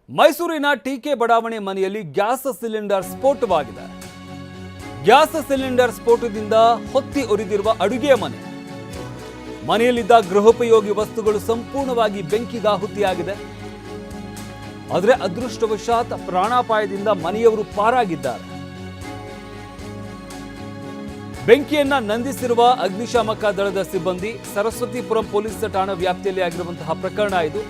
ಮೈಸೂರಿನ ಟಿಕೆ ಬಡಾವಣೆ ಮನೆಯಲ್ಲಿ ಗ್ಯಾಸ್ ಸಿಲಿಂಡರ್ ಸ್ಫೋಟವಾಗಿದೆ. ಗ್ಯಾಸ್ ಸಿಲಿಂಡರ್ ಸ್ಫೋಟದಿಂದ ಹೊತ್ತಿ ಉರಿದಿರುವ ಅಡುಗೆ ಮನೆ. ಮನೆಯಲ್ಲಿದ್ದ ಗೃಹೋಪಯೋಗಿ ವಸ್ತುಗಳು ಸಂಪೂರ್ಣವಾಗಿ ಬೆಂಕಿಗಾಹುತಿಯಾಗಿದೆ. ಆದರೆ ಅದೃಷ್ಟವಶಾತ್ ಪ್ರಾಣಾಪಾಯದಿಂದ ಮನೆಯವರು ಪಾರಾಗಿದ್ದಾರೆ. ಬೆಂಕಿಯನ್ನ ನಂದಿಸಿರುವ ಅಗ್ನಿಶಾಮಕ ದಳದ ಸಿಬ್ಬಂದಿ. ಸರಸ್ವತಿಪುರಂ ಪೊಲೀಸ್ ಠಾಣಾ ವ್ಯಾಪ್ತಿಯಲ್ಲಿ ಆಗಿರುವಂತಹ ಪ್ರಕರಣ ಇದು.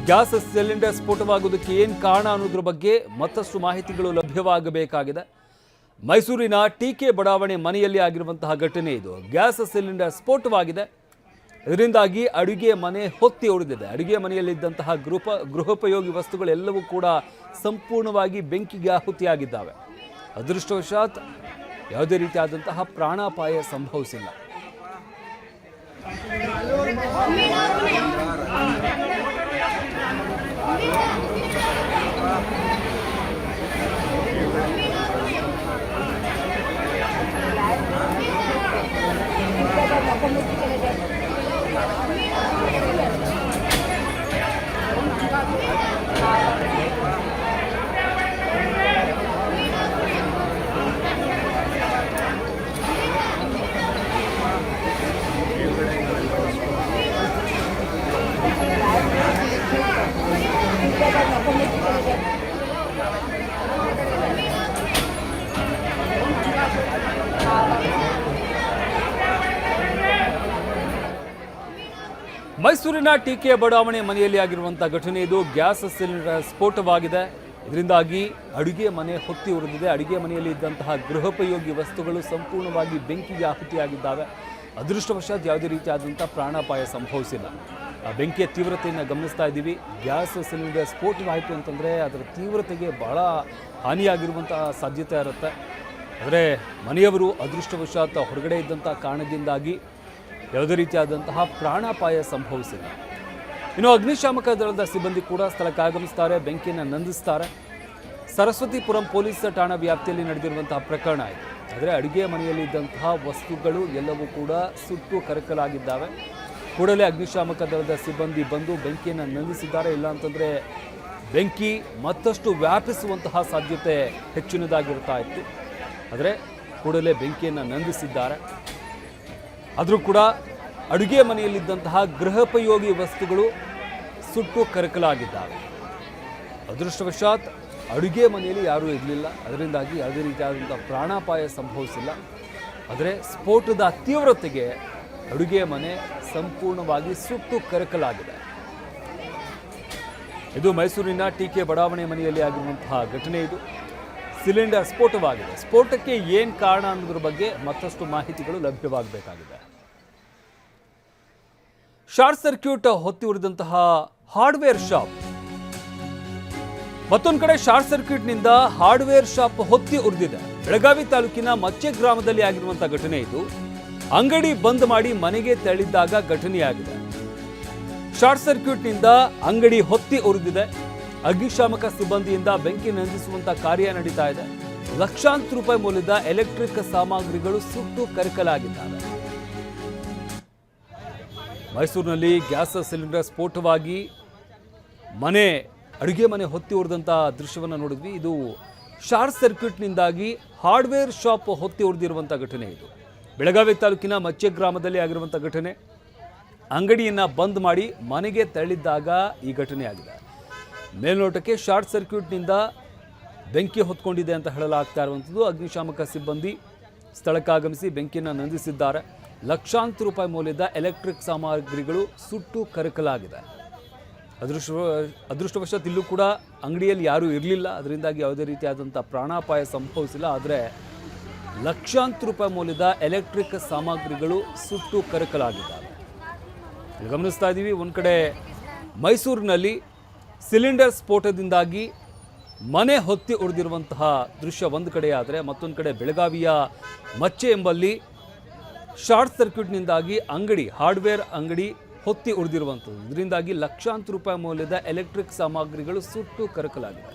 ಗ್ಯಾಸ್ ಸಿಲಿಂಡರ್ ಸ್ಫೋಟವಾಗುವುದಕ್ಕೆ ಏನು ಕಾರಣ ಅನ್ನೋದ್ರ ಬಗ್ಗೆ ಮತ್ತಷ್ಟು ಮಾಹಿತಿಗಳು ಲಭ್ಯವಾಗಬೇಕಾಗಿದೆ. ಮೈಸೂರಿನ ಟಿಕೆ ಬಡಾವಣೆ ಮನೆಯಲ್ಲಿ ಆಗಿರುವಂತಹ ಘಟನೆ ಇದು. ಗ್ಯಾಸ್ ಸಿಲಿಂಡರ್ ಸ್ಫೋಟವಾಗಿದೆ. ಇದರಿಂದಾಗಿ ಅಡುಗೆ ಮನೆ ಹೊತ್ತಿ ಉರಿದಿದೆ. ಅಡುಗೆ ಮನೆಯಲ್ಲಿದ್ದಂತಹ ಗೃಹೋಪಯೋಗಿ ವಸ್ತುಗಳೆಲ್ಲವೂ ಕೂಡ ಸಂಪೂರ್ಣವಾಗಿ ಬೆಂಕಿಗೆ ಆಹುತಿಯಾಗಿದ್ದಾವೆ. ಅದೃಷ್ಟವಶಾತ್ ಯಾವುದೇ ರೀತಿಯಾದಂತಹ ಪ್ರಾಣಾಪಾಯ ಸಂಭವಿಸಿಲ್ಲ. ಮೈಸೂರಿನ ಟಿಕೆ ಬಡಾವಣೆ ಮನೆಯಲ್ಲಿ ಆಗಿರುವಂತಹ ಘಟನೆ ಇದು. ಗ್ಯಾಸ್ ಸಿಲಿಂಡರ್ ಸ್ಫೋಟವಾಗಿದೆ. ಇದರಿಂದಾಗಿ ಅಡುಗೆ ಮನೆ ಹೊತ್ತಿ ಉರಿದಿದೆ. ಅಡುಗೆ ಮನೆಯಲ್ಲಿ ಇದ್ದಂತಹ ಗೃಹೋಪಯೋಗಿ ವಸ್ತುಗಳು ಸಂಪೂರ್ಣವಾಗಿ ಬೆಂಕಿಗೆ ಆಹುತಿಯಾಗಿದ್ದಾವೆ. ಅದೃಷ್ಟವಶಾತ್ ಯಾವುದೇ ರೀತಿಯಾದಂತಹ ಪ್ರಾಣಾಪಾಯ ಸಂಭವಿಸಿಲ್ಲ. ಆ ಬೆಂಕಿಯ ತೀವ್ರತೆಯನ್ನು ಗಮನಿಸ್ತಾ ಇದ್ದೀವಿ. ಗ್ಯಾಸ್ ಸಿಲಿಂಡರ್ ಸ್ಫೋಟವಾಯಿತು ಅಂತಂದರೆ ಅದರ ತೀವ್ರತೆಗೆ ಬಹಳ ಹಾನಿಯಾಗಿರುವಂತಹ ಸಾಧ್ಯತೆ ಇರುತ್ತೆ. ಆದರೆ ಮನೆಯವರು ಅದೃಷ್ಟವಶಾತ್ ಹೊರಗಡೆ ಇದ್ದಂಥ ಕಾರಣದಿಂದಾಗಿ ಯಾವುದೇ ರೀತಿಯಾದಂತಹ ಪ್ರಾಣಾಪಾಯ ಸಂಭವಿಸಿಲ್ಲ. ಇನ್ನು ಅಗ್ನಿಶಾಮಕ ದಳದ ಸಿಬ್ಬಂದಿ ಕೂಡ ಸ್ಥಳಕ್ಕೆ ಆಗಮಿಸ್ತಾರೆ, ಬೆಂಕಿಯನ್ನು ನಂದಿಸ್ತಾರೆ. ಸರಸ್ವತಿಪುರಂ ಪೊಲೀಸ್ ಠಾಣಾ ವ್ಯಾಪ್ತಿಯಲ್ಲಿ ನಡೆದಿರುವಂತಹ ಪ್ರಕರಣ ಇದೆ. ಆದರೆ ಅಡುಗೆ ಮನೆಯಲ್ಲಿದ್ದಂತಹ ವಸ್ತುಗಳು ಎಲ್ಲವೂ ಕೂಡ ಸುಟ್ಟು ಕರಕಲಾಗಿದ್ದಾವೆ. ಕೂಡಲೇ ಅಗ್ನಿಶಾಮಕ ದಳದ ಸಿಬ್ಬಂದಿ ಬಂದು ಬೆಂಕಿಯನ್ನು ನಂದಿಸಿದ್ದಾರೆ. ಇಲ್ಲ ಅಂತಂದರೆ ಬೆಂಕಿ ಮತ್ತಷ್ಟು ವ್ಯಾಪಿಸುವಂತಹ ಸಾಧ್ಯತೆ ಹೆಚ್ಚಿನದಾಗಿರ್ತಾ ಇತ್ತು. ಆದರೆ ಕೂಡಲೇ ಬೆಂಕಿಯನ್ನು ನಂದಿಸಿದ್ದಾರೆ. ಆದರೂ ಕೂಡ ಅಡುಗೆ ಮನೆಯಲ್ಲಿದ್ದಂತಹ ಗೃಹೋಪಯೋಗಿ ವಸ್ತುಗಳು ಸುಟ್ಟು ಕರಕಲಾಗಿದ್ದಾವೆ. ಅದೃಷ್ಟವಶಾತ್ ಅಡುಗೆ ಮನೆಯಲ್ಲಿ ಯಾರೂ ಇರಲಿಲ್ಲ. ಅದರಿಂದಾಗಿ ಯಾವುದೇ ರೀತಿಯಾದಂಥ ಪ್ರಾಣಾಪಾಯ ಸಂಭವಿಸಿಲ್ಲ. ಆದರೆ ಸ್ಫೋಟದ ತೀವ್ರತೆಗೆ ಅಡುಗೆ ಮನೆ ಸಂಪೂರ್ಣವಾಗಿ ಸುಟ್ಟು ಕರಕಲಾಗಿದೆ. ಇದು ಮೈಸೂರಿನ ಟಿಕೆ ಬಡಾವಣೆ ಮನೆಯಲ್ಲಿ ಆಗಿರುವಂತಹ ಘಟನೆ ಇದು. ಸಿಲಿಂಡರ್ ಸ್ಫೋಟವಾಗಿದೆ. ಸ್ಫೋಟಕ್ಕೆ ಏನು ಕಾರಣ ಅನ್ನೋದ್ರ ಬಗ್ಗೆ ಮತ್ತಷ್ಟು ಮಾಹಿತಿಗಳು ಲಭ್ಯವಾಗಬೇಕಾಗಿದೆ. ಶಾರ್ಟ್ ಸರ್ಕ್ಯೂಟ್ ಹೊತ್ತಿ ಉರಿದಂತಹ ಹಾರ್ಡ್ವೇರ್ ಶಾಪ್. ಮತ್ತೊಂದು ಕಡೆ ಶಾರ್ಟ್ ಸರ್ಕ್ಯೂಟ್ನಿಂದ ಹಾರ್ಡ್ವೇರ್ ಶಾಪ್ ಹೊತ್ತಿ ಉರಿದಿದೆ. ಬೆಳಗಾವಿ ತಾಲೂಕಿನ ಮಚ್ಚೆ ಗ್ರಾಮದಲ್ಲಿ ಆಗಿರುವಂತಹ ಘಟನೆ ಇದು. ಅಂಗಡಿ ಬಂದ್ ಮಾಡಿ ಮನೆಗೆ ತೆರಳಿದ್ದಾಗ ಘಟನೆಯಾಗಿದೆ. ಶಾರ್ಟ್ ಸರ್ಕ್ಯೂಟ್ನಿಂದ ಅಂಗಡಿ ಹೊತ್ತಿ ಉರಿದಿದೆ. ಅಗ್ನಿಶಾಮಕ ಸಿಬ್ಬಂದಿಯಿಂದ ಬೆಂಕಿ ನಂದಿಸುವಂತಹ ಕಾರ್ಯ ನಡೀತಾ ಇದೆ. ಲಕ್ಷಾಂತರ ರೂಪಾಯಿ ಮೌಲ್ಯದ ಎಲೆಕ್ಟ್ರಿಕ್ ಸಾಮಗ್ರಿಗಳು ಸುಟ್ಟು ಕರಕಲಾಗಿದ್ದಾವೆ. ಮೈಸೂರಿನಲ್ಲಿ ಗ್ಯಾಸ್ ಸಿಲಿಂಡರ್ ಸ್ಫೋಟವಾಗಿ ಅಡುಗೆ ಮನೆ ಹೊತ್ತಿ ಉರಿದಂತಹ ದೃಶ್ಯವನ್ನು ನೋಡಿದ್ವಿ. ಇದು ಶಾರ್ಟ್ ಸರ್ಕ್ಯೂಟ್ನಿಂದಾಗಿ ಹಾರ್ಡ್ವೇರ್ ಶಾಪ್ ಹೊತ್ತಿ ಉರಿದಿರುವಂಥ ಘಟನೆ ಇದು. ಬೆಳಗಾವಿ ತಾಲೂಕಿನ ಮಚ್ಚೆ ಗ್ರಾಮದಲ್ಲಿ ಆಗಿರುವಂಥ ಘಟನೆ. ಅಂಗಡಿಯನ್ನು ಬಂದ್ ಮಾಡಿ ಮನೆಗೆ ತೆರಳಿದ್ದಾಗ ಈ ಘಟನೆ ಆಗಿದೆ. ಮೇಲ್ನೋಟಕ್ಕೆ ಶಾರ್ಟ್ ಸರ್ಕ್ಯೂಟ್ನಿಂದ ಬೆಂಕಿ ಹೊತ್ಕೊಂಡಿದೆ ಅಂತ ಹೇಳಲಾಗ್ತಾ ಇರುವಂಥದ್ದು. ಅಗ್ನಿಶಾಮಕ ಸಿಬ್ಬಂದಿ ಸ್ಥಳಕ್ಕಾಗಮಿಸಿ ಬೆಂಕಿಯನ್ನು ನಂದಿಸಿದ್ದಾರೆ. ಲಕ್ಷಾಂತರ ರೂಪಾಯಿ ಮೌಲ್ಯದ ಎಲೆಕ್ಟ್ರಿಕ್ ಸಾಮಗ್ರಿಗಳು ಸುಟ್ಟು ಕರಕಲಾಗಿದೆ. ಅದೃಷ್ಟವಶಾತ್ ಇಲ್ಲೂ ಕೂಡ ಅಂಗಡಿಯಲ್ಲಿ ಯಾರೂ ಇರಲಿಲ್ಲ. ಅದರಿಂದಾಗಿ ಯಾವುದೇ ರೀತಿಯಾದಂಥ ಪ್ರಾಣಾಪಾಯ ಸಂಭವಿಸಿಲ್ಲ. ಆದರೆ ಲಕ್ಷಾಂತರ ರೂಪಾಯಿ ಮೌಲ್ಯದ ಎಲೆಕ್ಟ್ರಿಕ್ ಸಾಮಗ್ರಿಗಳು ಸುಟ್ಟು ಕರಕಲಾಗಿದ್ದಾವೆ. ಗಮನಿಸ್ತಾ ಇದ್ದೀವಿ. ಒಂದು ಕಡೆ ಮೈಸೂರಿನಲ್ಲಿ ಸಿಲಿಂಡರ್ ಸ್ಫೋಟದಿಂದಾಗಿ ಮನೆ ಹೊತ್ತಿ ಉರಿದಿರುವಂತಹ ದೃಶ್ಯ ಒಂದು ಕಡೆ ಆದರೆ, ಮತ್ತೊಂದು ಕಡೆ ಬೆಳಗಾವಿಯ ಮಚ್ಚೆ ಎಂಬಲ್ಲಿ ಶಾರ್ಟ್ ಸರ್ಕ್ಯೂಟ್ನಿಂದಾಗಿ ಹಾರ್ಡ್ವೇರ್ ಅಂಗಡಿ ಹೊತ್ತಿ ಉರಿದಿರುವಂಥದ್ದು. ಇದರಿಂದಾಗಿ ಲಕ್ಷಾಂತರ ರೂಪಾಯಿ ಮೌಲ್ಯದ ಎಲೆಕ್ಟ್ರಿಕ್ ಸಾಮಗ್ರಿಗಳು ಸುಟ್ಟು ಕರಕಲಾಗಿದೆ.